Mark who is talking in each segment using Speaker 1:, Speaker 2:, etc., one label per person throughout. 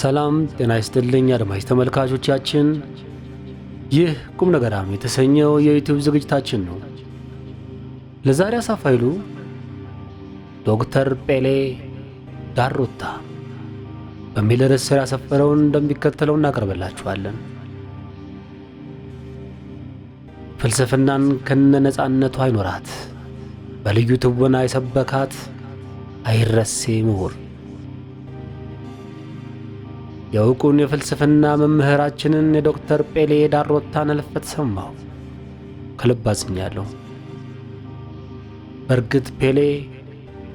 Speaker 1: ሰላም ጤና ይስጥልኝ አድማጭ ተመልካቾቻችን፣ ይህ ቁም ነገራም የተሰኘው የዩቲዩብ ዝግጅታችን ነው። ለዛሬ አሳፋይሉ ዶክተር ፔሌ ዳሮታ በሚል ርዕስ ያሰፈረውን እንደሚከተለው እናቀርብላችኋለን። ፍልስፍናን ከነነጻነቱ አይኖራት በልዩ ትወና የሰበካት አይረሴ ምሁር የእውቁን የፍልስፍና መምህራችንን የዶክተር ፔሌ ዳሮታን ሕልፈት ሰማሁ። ከልብ አዝኛለሁ። በእርግጥ ፔሌ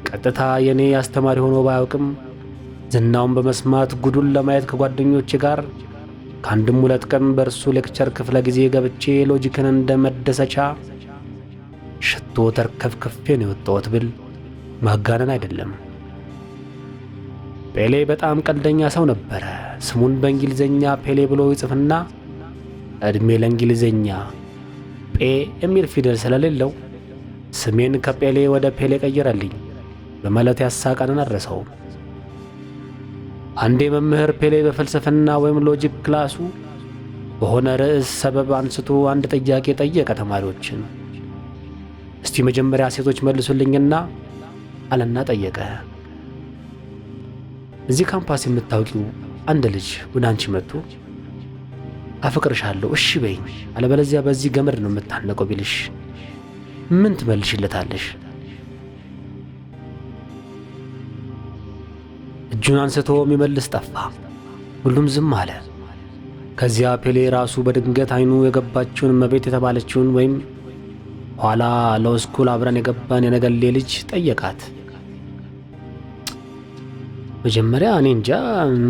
Speaker 1: ቀጥታ የኔ አስተማሪ ሆኖ ባያውቅም ዝናውን በመስማት ጉዱን ለማየት ከጓደኞቼ ጋር ከአንድም ሁለት ቀን በእርሱ ሌክቸር ክፍለ ጊዜ ገብቼ ሎጂክን እንደ መደሰቻ ሽቶ ተርከፍክፌ ነው የወጣሁት ብል ማጋነን አይደለም። ፔሌ በጣም ቀልደኛ ሰው ነበረ። ስሙን በእንግሊዘኛ ፔሌ ብሎ ይጽፍና ዕድሜ ለእንግሊዘኛ ጴ የሚል ፊደል ስለሌለው ስሜን ከፔሌ ወደ ፔሌ ቀየረልኝ በማለት ያሳቀንን አልረሳውም። አንዴ መምህር ፔሌ በፍልስፍና ወይም ሎጂክ ክላሱ በሆነ ርዕስ ሰበብ አንስቶ አንድ ጥያቄ ጠየቀ ተማሪዎችን። እስቲ መጀመሪያ ሴቶች መልሱልኝና አለና ጠየቀ። እዚህ ካምፓስ የምታውቂው አንድ ልጅ ወደ አንቺ መጥቶ አፈቅርሻለሁ እሺ በይኝ አለበለዚያ በዚህ ገመድ ነው የምታነቀው ቢልሽ ምን ትመልሽለታለሽ? እጁን አንስቶ የሚመልስ ጠፋ። ሁሉም ዝም አለ። ከዚያ ፔሌ ራሱ በድንገት አይኑ የገባችውን እመቤት የተባለችውን ወይም ኋላ ለውስኩል አብረን የገባን የነገሌ ልጅ ጠየቃት። መጀመሪያ እኔ እንጃ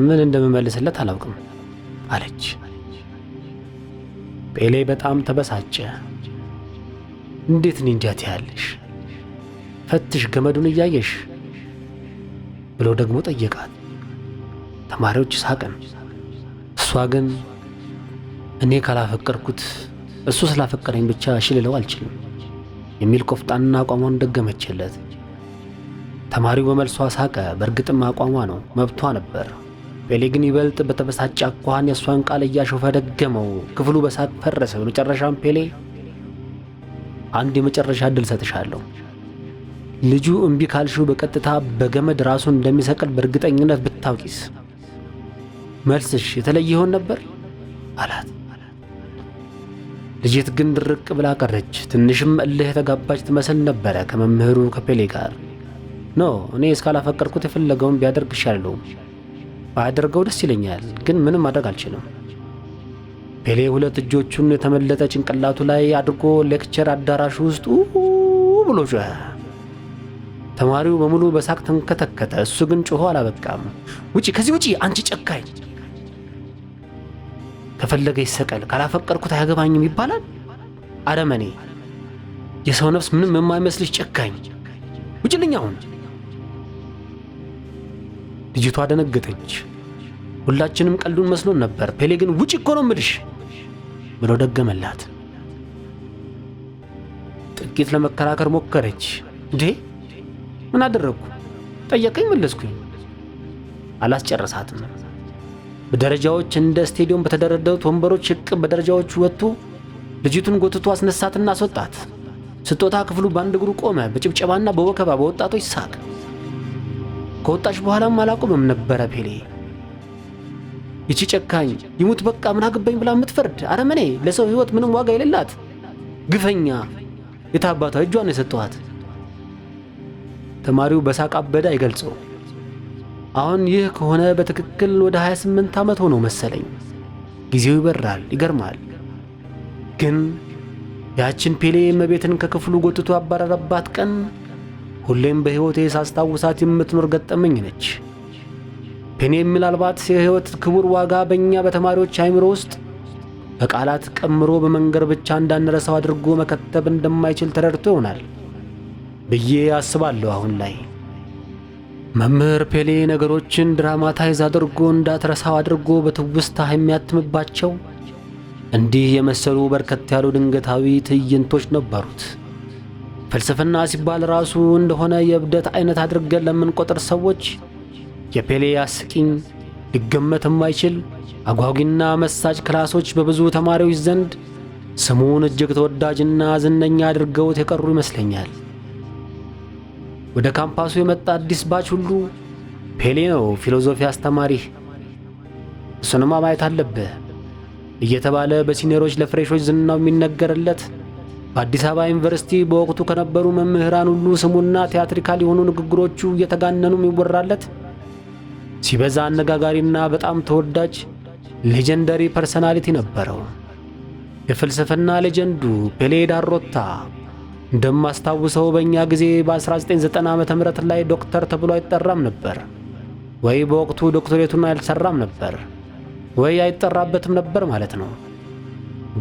Speaker 1: ምን እንደምመልስለት አላውቅም አለች። ፔሌ በጣም ተበሳጨ። እንዴት እኔ እንጃ ትያለሽ? ፈትሽ ገመዱን እያየሽ ብሎ ደግሞ ጠየቃት። ተማሪዎች ሳቅን። እሷ ግን እኔ ካላፈቀርኩት እሱ ስላፈቀረኝ ብቻ እሺ ልለው አልችልም የሚል ቆፍጣና አቋሟን ደገመችለት። ተማሪው በመልሷ ሳቀ። በእርግጥም አቋሟ ነው፣ መብቷ ነበር። ፔሌ ግን ይበልጥ በተበሳጨ አኳኋን የእሷን ቃል እያሾፈ ደገመው። ክፍሉ በሳቅ ፈረሰ። በመጨረሻም ፔሌ አንድ የመጨረሻ ዕድል ሰጥሻለሁ፣ ልጁ እምቢ ካልሽው በቀጥታ በገመድ ራሱን እንደሚሰቅል በእርግጠኝነት ብታውቂስ መልስሽ የተለየ ይሆን ነበር አላት። ልጅት ግን ድርቅ ብላ ቀረች። ትንሽም እልህ የተጋባች ትመስል ነበረ ከመምህሩ ከፔሌ ጋር። ኖ እኔ እስካላፈቀርኩት የፈለገውን ቢያደርግ ይሻለው፣ ባያደርገው ደስ ይለኛል፣ ግን ምንም ማድረግ አልችልም። ፔሌ ሁለት እጆቹን የተመለጠ ጭንቅላቱ ላይ አድርጎ ሌክቸር አዳራሹ ውስጥ ብሎ ጮኸ። ተማሪው በሙሉ በሳቅ ተንከተከተ። እሱ ግን ጮሆ አላበቃም። ውጪ፣ ከዚህ ውጪ አንቺ ጨካኝ! ከፈለገ ይሰቀል፣ ካላፈቀርኩት አያገባኝም ይባላል? አረመኔ! የሰው ነፍስ ምንም የማይመስልሽ ጨካኝ! ውጪልኝ አሁን! ልጅቷ ደነገጠች። ሁላችንም ቀልዱን መስሎን ነበር። ፔሌ ግን ውጪ እኮ ነው የምልሽ ብሎ ደገመላት። ጥቂት ለመከራከር ሞከረች። እንዴ ምን አደረግኩ? ጠየቀኝ፣ መለስኩኝ። አላስጨረሳትም። በደረጃዎች እንደ ስቴዲየም በተደረደሩት ወንበሮች ሽቅብ በደረጃዎቹ ወጥቶ ልጅቱን ጎትቶ አስነሳትና አስወጣት። ስትወጣ ክፍሉ በአንድ እግሩ ቆመ። በጭብጨባና በወከባ በወጣቶች ሳቅ። ከወጣች በኋላም አላቆመም ነበረ ፔሌ። ይቺ ጨካኝ ይሙት በቃ ምን አገባኝ ብላ የምትፈርድ አረመኔ፣ ለሰው ሕይወት ምንም ዋጋ የሌላት ግፈኛ፣ የታባቷ እጇን የሰጠኋት። ተማሪው በሳቅ አበደ አይገልጸው። አሁን ይህ ከሆነ በትክክል ወደ 28 ዓመት ሆነው መሰለኝ። ጊዜው ይበራል፣ ይገርማል። ግን ያችን ፔሌ እመቤትን ከክፍሉ ጎትቶ ያባረረባት ቀን ሁሌም በሕይወቴ ሳስታውሳት የምትኖር ገጠመኝ ነች። ፔሌ ምናልባት የሕይወት ክቡር ዋጋ በእኛ በተማሪዎች አእምሮ ውስጥ በቃላት ቀምሮ በመንገር ብቻ እንዳንረሳው አድርጎ መከተብ እንደማይችል ተረድቶ ይሆናል ብዬ አስባለሁ። አሁን ላይ መምህር ፔሌ ነገሮችን ድራማታይዝ አድርጎ እንዳትረሳው አድርጎ በትውስታ የሚያትምባቸው እንዲህ የመሰሉ በርከት ያሉ ድንገታዊ ትዕይንቶች ነበሩት። ፍልስፍና ሲባል ራሱ እንደሆነ የእብደት አይነት አድርገን ለምንቆጥር ሰዎች የፔሌ አስቂኝ ሊገመት የማይችል አጓጊና መሳጭ ክላሶች በብዙ ተማሪዎች ዘንድ ስሙን እጅግ ተወዳጅና ዝነኛ አድርገውት የቀሩ ይመስለኛል። ወደ ካምፓሱ የመጣ አዲስ ባች ሁሉ ፔሌ ነው ፊሎዞፊ አስተማሪህ፣ እሱንማ ማየት አለብህ እየተባለ በሲኒየሮች ለፍሬሾች ዝናው የሚነገርለት በአዲስ አበባ ዩኒቨርሲቲ በወቅቱ ከነበሩ መምህራን ሁሉ ስሙና ቲያትሪካል የሆኑ ንግግሮቹ እየተጋነኑ የሚወራለት ሲበዛ አነጋጋሪና በጣም ተወዳጅ ሌጀንደሪ ፐርሰናሊቲ ነበረው። የፍልስፍና ሌጀንዱ ፔሌ ዳሮታ እንደማስታውሰው በእኛ ጊዜ በ1990 ዓ.ም ላይ ዶክተር ተብሎ አይጠራም ነበር፣ ወይ በወቅቱ ዶክተሬቱን አልሰራም ነበር፣ ወይ አይጠራበትም ነበር ማለት ነው።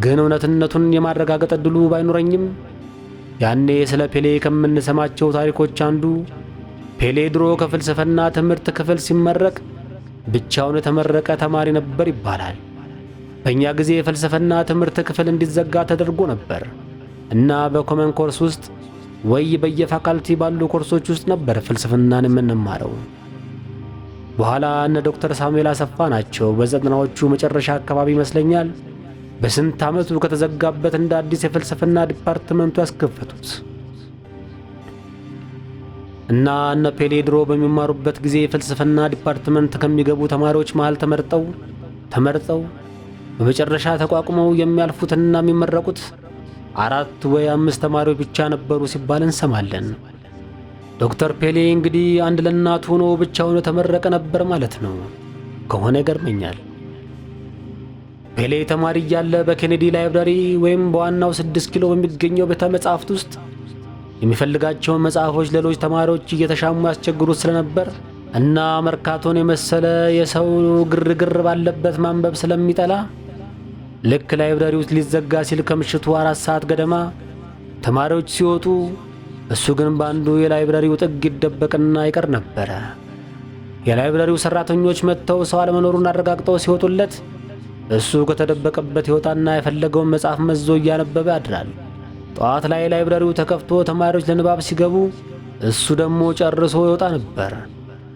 Speaker 1: ግን እውነትነቱን የማረጋገጥ ዕድሉ ባይኖረኝም ያኔ ስለ ፔሌ ከምንሰማቸው ታሪኮች አንዱ ፔሌ ድሮ ከፍልስፍና ትምህርት ክፍል ሲመረቅ ብቻውን የተመረቀ ተማሪ ነበር ይባላል። በእኛ ጊዜ የፍልስፍና ትምህርት ክፍል እንዲዘጋ ተደርጎ ነበር እና በኮመን ኮርስ ውስጥ ወይ በየፋካልቲ ባሉ ኮርሶች ውስጥ ነበር ፍልስፍናን የምንማረው። በኋላ እነ ዶክተር ሳሙኤል አሰፋ ናቸው በዘጠናዎቹ መጨረሻ አካባቢ ይመስለኛል በስንት ዓመቱ ከተዘጋበት እንደ አዲስ የፍልስፍና ዲፓርትመንቱ ያስከፈቱት እና እነ ፔሌ ድሮ በሚማሩበት ጊዜ የፍልስፍና ዲፓርትመንት ከሚገቡ ተማሪዎች መሃል ተመርጠው በመጨረሻ ተቋቁመው የሚያልፉትና የሚመረቁት 4 ወይ 5 ተማሪዎች ብቻ ነበሩ ሲባል እንሰማለን። ዶክተር ፔሌ እንግዲህ አንድ ለእናቱ ሆኖ ብቻውን ተመረቀ ነበር ማለት ነው ከሆነ ይገርመኛል። ፔሌ ተማሪ እያለ በኬኔዲ ላይብራሪ ወይም በዋናው 6 ኪሎ በሚገኘው ቤተ መጻሕፍት ውስጥ የሚፈልጋቸውን መጽሐፎች ሌሎች ተማሪዎች እየተሻሙ ያስቸግሩት ስለነበር እና መርካቶን የመሰለ የሰው ግርግር ባለበት ማንበብ ስለሚጠላ ልክ ላይብራሪው ሊዘጋ ሲል ከምሽቱ 4 ሰዓት ገደማ ተማሪዎች ሲወጡ እሱ ግን በአንዱ የላይብራሪው ጥግ ይደበቅና ይቀር ነበረ። የላይብራሪው ሰራተኞች መጥተው ሰው አለመኖሩን አረጋግጠው ሲወጡለት እሱ ከተደበቀበት ይወጣና የፈለገውን መጽሐፍ መዞ እያነበበ ያድራል። ጠዋት ላይ ላይብራሪው ተከፍቶ ተማሪዎች ለንባብ ሲገቡ እሱ ደግሞ ጨርሶ ይወጣ ነበር።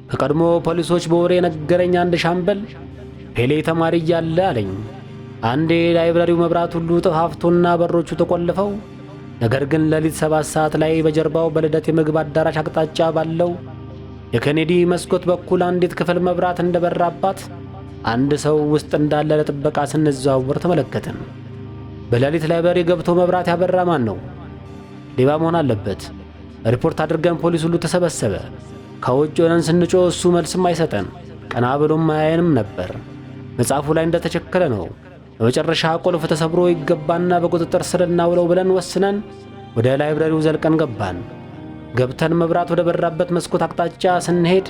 Speaker 1: ከቀድሞ ፖሊሶች በወሬ ነገረኝ አንድ ሻምበል ፔሌ ተማሪ እያለ አለኝ። አንዴ ላይብራሪው መብራት ሁሉ ጠፋፍቶና በሮቹ ተቆልፈው፣ ነገር ግን ሌሊት 7 ሰዓት ላይ በጀርባው በልደት የምግብ አዳራሽ አቅጣጫ ባለው የኬኔዲ መስኮት በኩል አንዲት ክፍል መብራት እንደበራባት አንድ ሰው ውስጥ እንዳለ ለጥበቃ ስንዘዋወር ተመለከትን። በሌሊት ላይብራሪ ገብቶ መብራት ያበራ ማን ነው? ሌባ መሆን አለበት። ሪፖርት አድርገን ፖሊስ ሁሉ ተሰበሰበ። ከውጭ ሆነን ስንጮህ እሱ መልስም አይሰጠን፣ ቀና ብሎም አያየንም ነበር። መጽሐፉ ላይ እንደተቸከለ ነው። በመጨረሻ ቁልፍ ተሰብሮ ይገባና በቁጥጥር ስር እናውለው ብለን ወስነን ወደ ላይብራሪው ዘልቀን ገባን። ገብተን መብራት ወደ በራበት መስኮት አቅጣጫ ስንሄድ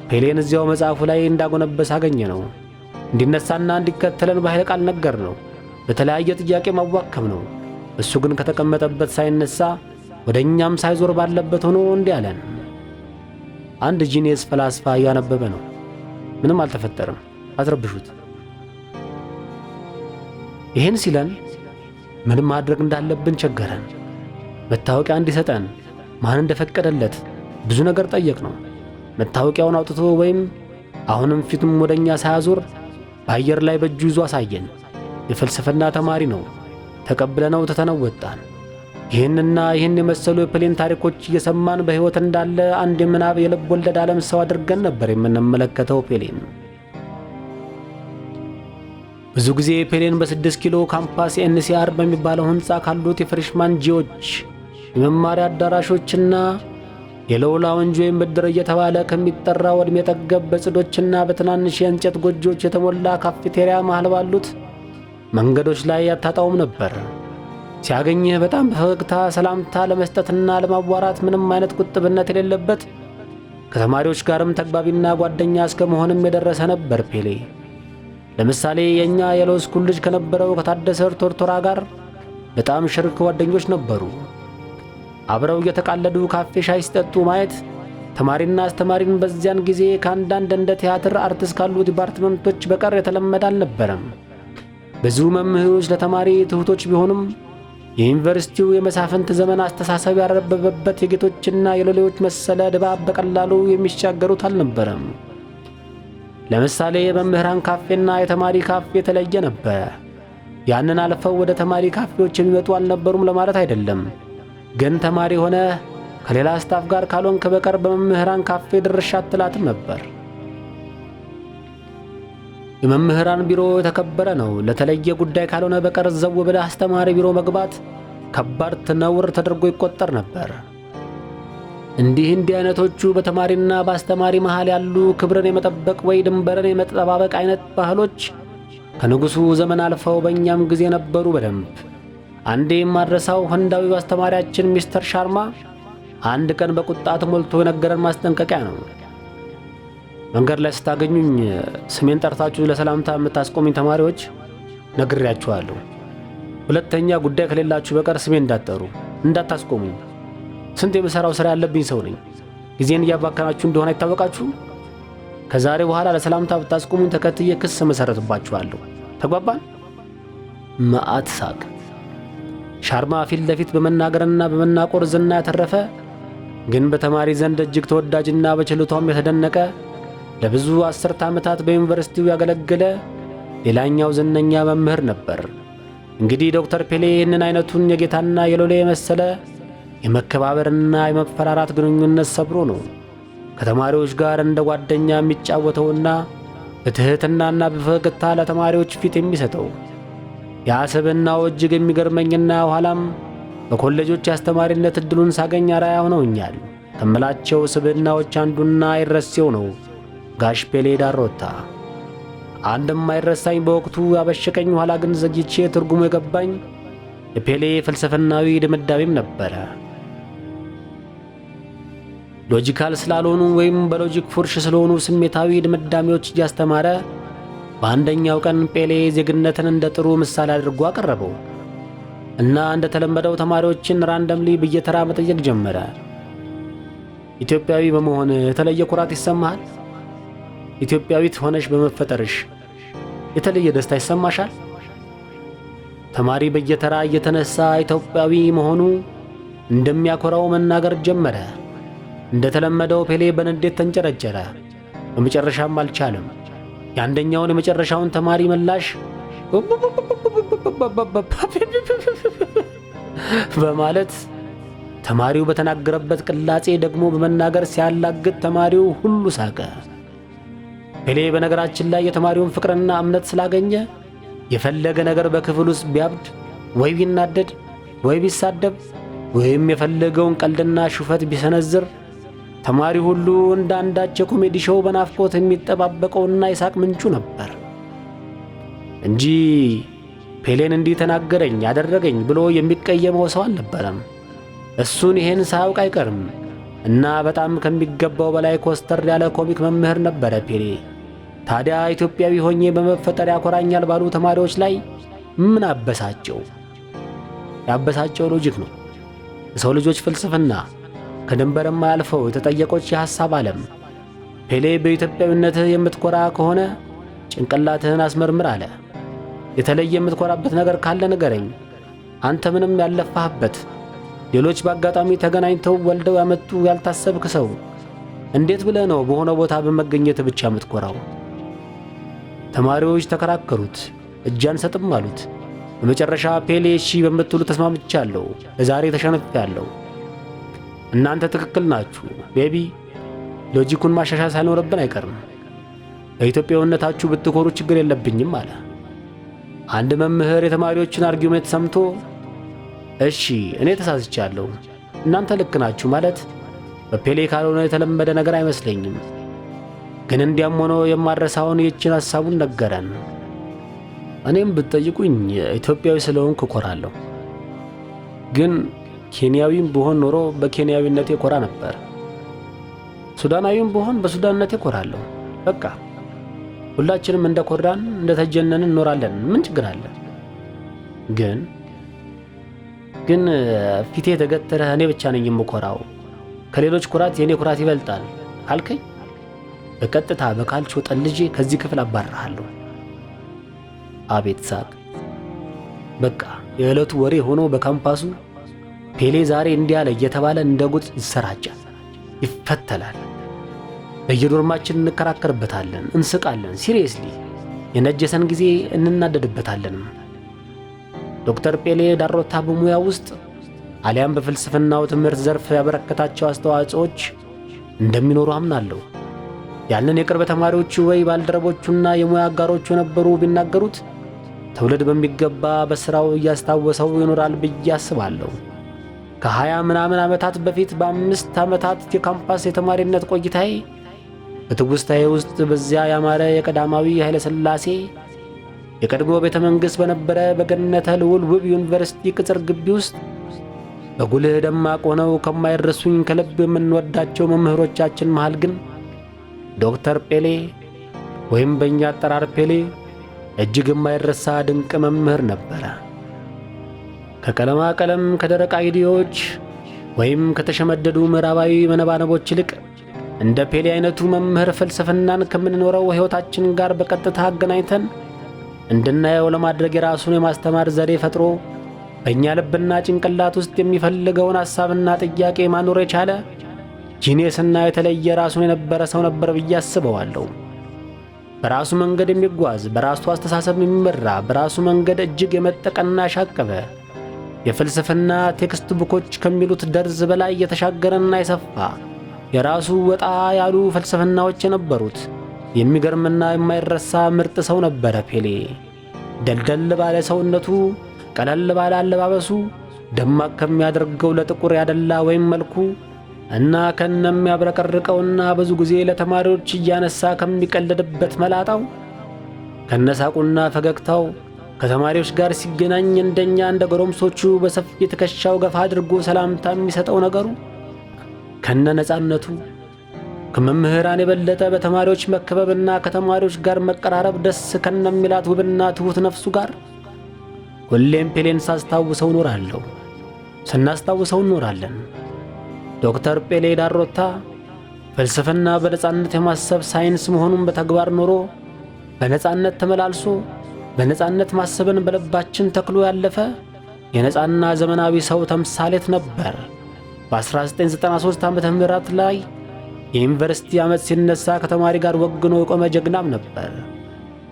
Speaker 1: ፔሌን እዚያው መጽሐፉ ላይ እንዳጎነበሰ አገኘ ነው። እንዲነሳና እንዲከተለን በኃይለ ቃል ነገር ነው። በተለያየ ጥያቄ ማዋከም ነው። እሱ ግን ከተቀመጠበት ሳይነሳ ወደ እኛም ሳይዞር ባለበት ሆኖ እንዲህ አለን። አንድ ጂኒየስ ፈላስፋ እያነበበ ነው። ምንም አልተፈጠረም፣ አትረብሹት። ይህን ሲለን ምን ማድረግ እንዳለብን ቸገረን። መታወቂያ እንዲሰጠን ማን እንደፈቀደለት ብዙ ነገር ጠየቅ ነው። መታወቂያውን አውጥቶ ወይም አሁንም ፊቱም ወደኛ ሳያዞር በአየር ላይ በእጁ ይዞ አሳየን። የፍልስፍና ተማሪ ነው። ተቀብለነው ተተነወጣን። ይህንና ይህን የመሰሉ የፔሌን ታሪኮች እየሰማን በሕይወት እንዳለ አንድ የምናብ የልብ ወለድ ዓለም ሰው አድርገን ነበር የምንመለከተው ፔሌን። ብዙ ጊዜ ፔሌን በ6 ኪሎ ካምፓስ ኤንሲአር በሚባለው ሕንፃ ካሉት የፍሬሽማን ጂዎች የመማሪያ አዳራሾችና የሎው ላውንጅ ወይም ብድር እየተባለ ከሚጠራው ዕድሜ ጠገብ በጽዶችና በትናንሽ የእንጨት ጎጆዎች የተሞላ ካፌቴሪያ መሃል ባሉት መንገዶች ላይ ያታጣውም ነበር። ሲያገኝህ በጣም በፈገግታ ሰላምታ ለመስጠትና ለማዋራት ምንም አይነት ቁጥብነት የሌለበት፣ ከተማሪዎች ጋርም ተግባቢና ጓደኛ እስከ መሆንም የደረሰ ነበር ፔሌ። ለምሳሌ የኛ የሎው ስኩል ልጅ ከነበረው ከታደሰ ቶርቶራ ጋር በጣም ሽርክ ጓደኞች ነበሩ። አብረው እየተቃለዱ ካፌ ሻይ ሲጠጡ ማየት ተማሪና አስተማሪን በዚያን ጊዜ ከአንዳንድ እንደ ቲያትር አርትስ ካሉ ዲፓርትመንቶች በቀር የተለመደ አልነበረም። ብዙ መምህሮች ለተማሪ ትሁቶች ቢሆኑም የዩኒቨርሲቲው የመሳፍንት ዘመን አስተሳሰብ ያረበበበት የጌቶችና የሎሌዎች መሰለ ድባብ በቀላሉ የሚሻገሩት አልነበረም። ለምሳሌ የመምህራን ካፌና የተማሪ ካፌ የተለየ ነበረ። ያንን አልፈው ወደ ተማሪ ካፌዎች የሚመጡ አልነበሩም ለማለት አይደለም። ግን ተማሪ ሆነ ከሌላ ስታፍ ጋር ካልሆንክ በቀር በመምህራን ካፌ ድርሻ አትላትም ነበር። የመምህራን ቢሮ የተከበረ ነው። ለተለየ ጉዳይ ካልሆነ በቀር ዘው ብለህ አስተማሪ ቢሮ መግባት ከባድ ነውር ተደርጎ ይቆጠር ነበር። እንዲህ አይነቶቹ በተማሪና በአስተማሪ መሃል ያሉ ክብርን የመጠበቅ ወይ ድንበርን የመጠባበቅ አይነት ባህሎች ከንጉሡ ዘመን አልፈው በእኛም ጊዜ ነበሩ በደንብ። አንዴ የማድረሳው ህንዳዊው አስተማሪያችን ሚስተር ሻርማ አንድ ቀን በቁጣ ተሞልቶ የነገረን ማስጠንቀቂያ ነው። መንገድ ላይ ስታገኙኝ ስሜን ጠርታችሁ ለሰላምታ የምታስቆሙኝ ተማሪዎች ነግሬያችኋለሁ። ሁለተኛ ጉዳይ ከሌላችሁ በቀር ስሜን እንዳትጠሩ፣ እንዳታስቆሙኝ። ስንት የምሠራው ሥራ ያለብኝ ሰው ነኝ። ጊዜን እያባከናችሁ እንደሆነ አይታወቃችሁ? ከዛሬ በኋላ ለሰላምታ ብታስቆሙኝ ተከትዬ ክስ መሠረትባችኋለሁ። ተግባባን? መዓት ሳቅ። ሻርማ ፊት ለፊት በመናገርና በመናቆር ዝና ያተረፈ ግን በተማሪ ዘንድ እጅግ ተወዳጅና በችሎታውም የተደነቀ ለብዙ አስርተ ዓመታት በዩኒቨርሲቲው ያገለገለ ሌላኛው ዝነኛ መምህር ነበር። እንግዲህ ዶክተር ፔሌ ይህንን አይነቱን የጌታና የሎሌ የመሰለ የመከባበርና የመፈራራት ግንኙነት ሰብሮ ነው ከተማሪዎች ጋር እንደ ጓደኛ የሚጫወተውና በትሕትናና በፈገግታ ለተማሪዎች ፊት የሚሰጠው። ያ ስብዕናው እጅግ የሚገርመኝና ኋላም በኮሌጆች የአስተማሪነት ዕድሉን ሳገኝ አርአያ ሆነውኛል ከምላቸው ስብዕናዎች አንዱና አይረሴው ነው ጋሽ ፔሌ ዳሮታ። አንድም አይረሳኝ በወቅቱ ያበሸቀኝ ኋላ ግን ዘግይቼ ትርጉሙ የገባኝ የፔሌ ፍልስፍናዊ ድምዳሜም ነበረ። ሎጂካል ስላልሆኑ ወይም በሎጂክ ፉርሽ ስለሆኑ ስሜታዊ ድምዳሜዎች እያስተማረ በአንደኛው ቀን ፔሌ ዜግነትን እንደ ጥሩ ምሳሌ አድርጎ አቀረበው እና እንደተለመደው ተማሪዎችን ራንደምሊ በየተራ መጠየቅ ጀመረ። ኢትዮጵያዊ በመሆን የተለየ ኩራት ይሰማሃል? ኢትዮጵያዊት ሆነሽ በመፈጠርሽ የተለየ ደስታ ይሰማሻል? ተማሪ በየተራ እየተነሳ ኢትዮጵያዊ መሆኑ እንደሚያኮራው መናገር ጀመረ። እንደተለመደው ፔሌ በንዴት ተንጨረጨረ። በመጨረሻም አልቻለም። የአንደኛውን የመጨረሻውን ተማሪ ምላሽ በማለት ተማሪው በተናገረበት ቅላጼ ደግሞ በመናገር ሲያላግጥ ተማሪው ሁሉ ሳቀ። ፔሌ በነገራችን ላይ የተማሪውን ፍቅርና እምነት ስላገኘ የፈለገ ነገር በክፍል ውስጥ ቢያብድ ወይ ቢናደድ ወይ ቢሳደብ ወይም የፈለገውን ቀልድና ሹፈት ቢሰነዝር ተማሪ ሁሉ እንደ አንዳች የኮሜዲ ሾው በናፍቆት የሚጠባበቀውና የሳቅ ምንጩ ነበር እንጂ ፔሌን እንዲህ ተናገረኝ ያደረገኝ ብሎ የሚቀየመው ሰው አልነበረም። እሱን ይሄን ሳያውቅ አይቀርም እና በጣም ከሚገባው በላይ ኮስተር ያለ ኮሚክ መምህር ነበረ ፔሌ። ታዲያ ኢትዮጵያዊ ሆኜ በመፈጠር ያኮራኛል ባሉ ተማሪዎች ላይ ምን አበሳጨው? ያበሳጨው ሎጂክ ነው። የሰው ልጆች ፍልስፍና ከድንበር የማያልፈው የተጠየቆች የሐሳብ ዓለም። ፔሌ በኢትዮጵያዊነትህ የምትኮራ ከሆነ ጭንቅላትህን አስመርምር አለ። የተለየ የምትኮራበት ነገር ካለ ንገረኝ። አንተ ምንም ያለፋህበት ሌሎች በአጋጣሚ ተገናኝተው ወልደው ያመጡ ያልታሰብክ ሰው እንዴት ብለህ ነው በሆነ ቦታ በመገኘት ብቻ የምትኮራው? ተማሪዎች ተከራከሩት፣ እጅ አንሰጥም አሉት። በመጨረሻ ፔሌ እሺ በምትሉ ተስማምቻለሁ፣ ለዛሬ ተሸንፌያለሁ። እናንተ ትክክል ናችሁ ቤቢ፣ ሎጂኩን ማሻሻል ሳይኖርብን አይቀርም። በኢትዮጵያዊነታችሁ ብትኮሩ ችግር የለብኝም አለ። አንድ መምህር የተማሪዎችን አርጊውሜንት ሰምቶ እሺ እኔ ተሳስቻለሁ፣ እናንተ ልክ ናችሁ ማለት በፔሌ ካልሆነ የተለመደ ነገር አይመስለኝም። ግን እንዲያም ሆኖ የማረሳውን ይህችን ሐሳቡን ነገረን። እኔም ብትጠይቁኝ ኢትዮጵያዊ ስለሆንኩ እኮራለሁ። ግን ኬንያዊም ብሆን ኖሮ በኬንያዊነቴ እኮራ ነበር። ሱዳናዊም ብሆን በሱዳንነቴ እኮራለሁ። በቃ ሁላችንም እንደ ኮራን እንደ ተጀነንን እንኖራለን። ምን ችግር አለ? ግን ፊቴ ተገተረህ እኔ ብቻ ነኝ የምኮራው፣ ከሌሎች ኩራት የኔ ኩራት ይበልጣል አልከኝ፣ በቀጥታ በካልቾ ጠልጄ ከዚህ ክፍል አባርሃለሁ። አቤት ሳቅ! በቃ የዕለቱ ወሬ ሆኖ በካምፓሱ ፔሌ ዛሬ እንዲህ አለ እየተባለ እንደ ጉድ ይሰራጫል፣ ይፈተላል። በየዶርማችን እንከራከርበታለን፣ እንስቃለን። ሲሪየስሊ የነጀሰን ጊዜ እንናደድበታለንም። ዶክተር ፔሌ ዳሮታ በሙያ ውስጥ አሊያም በፍልስፍናው ትምህርት ዘርፍ ያበረከታቸው አስተዋጽኦች እንደሚኖሩ አምናለሁ። ያንን የቅርብ ተማሪዎቹ ወይ ባልደረቦቹና የሙያ አጋሮቹ የነበሩ ቢናገሩት ትውልድ በሚገባ በሥራው እያስታወሰው ይኖራል ብዬ አስባለሁ። ከ20 ምናምን ዓመታት በፊት በ5 ዓመታት የካምፓስ የተማሪነት ቆይታዬ በትውስታዬ ውስጥ በዚያ ያማረ የቀዳማዊ ኃይለ ሥላሴ የቀድሞ ቤተ መንግሥት በነበረ በገነተ ልዑል ውብ ዩኒቨርሲቲ ቅጽር ግቢ ውስጥ በጉልህ ደማቅ ሆነው ከማይረሱኝ ከልብ የምንወዳቸው መምህሮቻችን መሃል ግን ዶክተር ፔሌ ወይም በእኛ አጠራር ፔሌ እጅግ የማይረሳ ድንቅ መምህር ነበረ። ከቀለማ ቀለም ከደረቅ አይዲያዎች ወይም ከተሸመደዱ ምዕራባዊ መነባነቦች ይልቅ እንደ ፔሌ አይነቱ መምህር ፍልስፍናን ከምንኖረው ሕይወታችን ጋር በቀጥታ አገናኝተን እንድናየው ለማድረግ የራሱን የማስተማር ዘዴ ፈጥሮ በእኛ ልብና ጭንቅላት ውስጥ የሚፈልገውን ሐሳብና ጥያቄ ማኖር የቻለ ጂኒየስና የተለየ ራሱን የነበረ ሰው ነበር ብዬ አስበዋለሁ። በራሱ መንገድ የሚጓዝ በራሱ አስተሳሰብ የሚመራ በራሱ መንገድ እጅግ የመጠቀና ያሻቀበ የፍልስፍና ቴክስት ቡኮች ከሚሉት ደርዝ በላይ የተሻገረና የሰፋ የራሱ ወጣ ያሉ ፍልስፍናዎች የነበሩት የሚገርምና የማይረሳ ምርጥ ሰው ነበረ ፔሌ። ደልደል ባለ ሰውነቱ፣ ቀለል ባለ አለባበሱ፣ ደማቅ ከሚያደርገው ለጥቁር ያደላ ወይም መልኩ እና ከነሚያብረቀርቀውና ብዙ ጊዜ ለተማሪዎች እያነሳ ከሚቀልድበት መላጣው ከነሳቁና ፈገግታው ከተማሪዎች ጋር ሲገናኝ እንደኛ እንደ ጎረምሶቹ በሰፊ ትከሻው ገፋ አድርጎ ሰላምታ የሚሰጠው ነገሩ ከነነጻነቱ ከመምህራን የበለጠ በተማሪዎች መከበብና ከተማሪዎች ጋር መቀራረብ ደስ ከነሚላት ውብና ትሁት ነፍሱ ጋር ሁሌም ፔሌን ሳስታውሰው ኖራለሁ፣ ስናስታውሰው ኖራለን። ዶክተር ፔሌ ዳሮታ ፍልስፍና በነጻነት የማሰብ ሳይንስ መሆኑን በተግባር ኖሮ በነጻነት ተመላልሶ በነጻነት ማሰብን በልባችን ተክሎ ያለፈ የነጻና ዘመናዊ ሰው ተምሳሌት ነበር። በ1993 ዓመተ ምህረት ላይ የዩኒቨርሲቲ ዓመት ሲነሳ ከተማሪ ጋር ወግኖ የቆመ ጀግናም ነበር።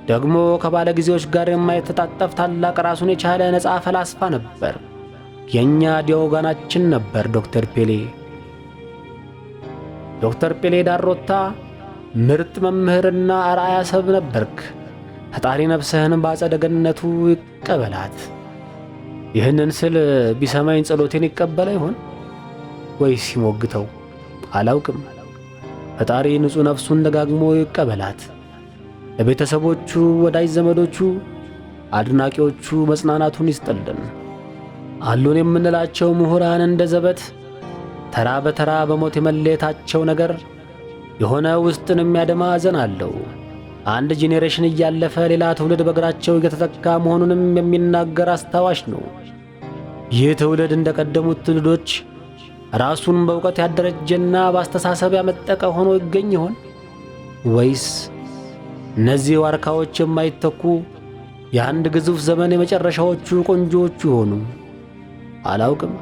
Speaker 1: ደግሞ ከባለ ጊዜዎች ጋር የማይተጣጠፍ ታላቅ ራሱን የቻለ ነጻ ፈላስፋ ነበር። የኛ ዲዮጋናችን ነበር ዶክተር ፔሌ። ዶክተር ፔሌ ዳሮታ ምርጥ መምህርና አርአያ ሰብ ነበርክ። ፈጣሪ ነፍስህን በአጸደ ገነቱ ይቀበላት። ይህንን ስል ቢሰማኝ ጸሎቴን ይቀበለ ይሆን ወይስ ሲሞግተው አላውቅም። ፈጣሪ ንጹሕ ነፍሱን ደጋግሞ ይቀበላት። ለቤተሰቦቹ፣ ወዳጅ ዘመዶቹ፣ አድናቂዎቹ መጽናናቱን ይስጥልን። አሉን የምንላቸው ምሁራን እንደ ዘበት ተራ በተራ በሞት የመለየታቸው ነገር የሆነ ውስጥን የሚያደማ ሐዘን አለው። አንድ ጄኔሬሽን እያለፈ ሌላ ትውልድ በእግራቸው እየተተካ መሆኑንም የሚናገር አስታዋሽ ነው። ይህ ትውልድ እንደቀደሙት ትውልዶች ራሱን በእውቀት ያደረጀና በአስተሳሰብ ያመጠቀ ሆኖ ይገኝ ይሆን ወይስ እነዚህ ዋርካዎች የማይተኩ የአንድ ግዙፍ ዘመን የመጨረሻዎቹ ቆንጆዎቹ ይሆኑ? አላውቅም።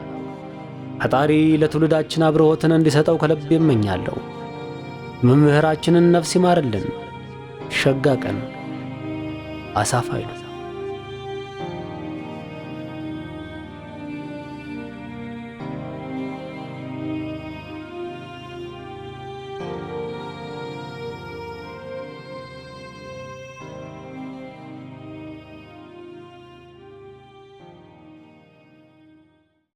Speaker 1: ፈጣሪ ለትውልዳችን አብርሆትን እንዲሰጠው ከልብ እመኛለሁ። መምህራችንን ነፍስ ይማርልን። ሸጋ ቀን። አሳፍ ኃይሉ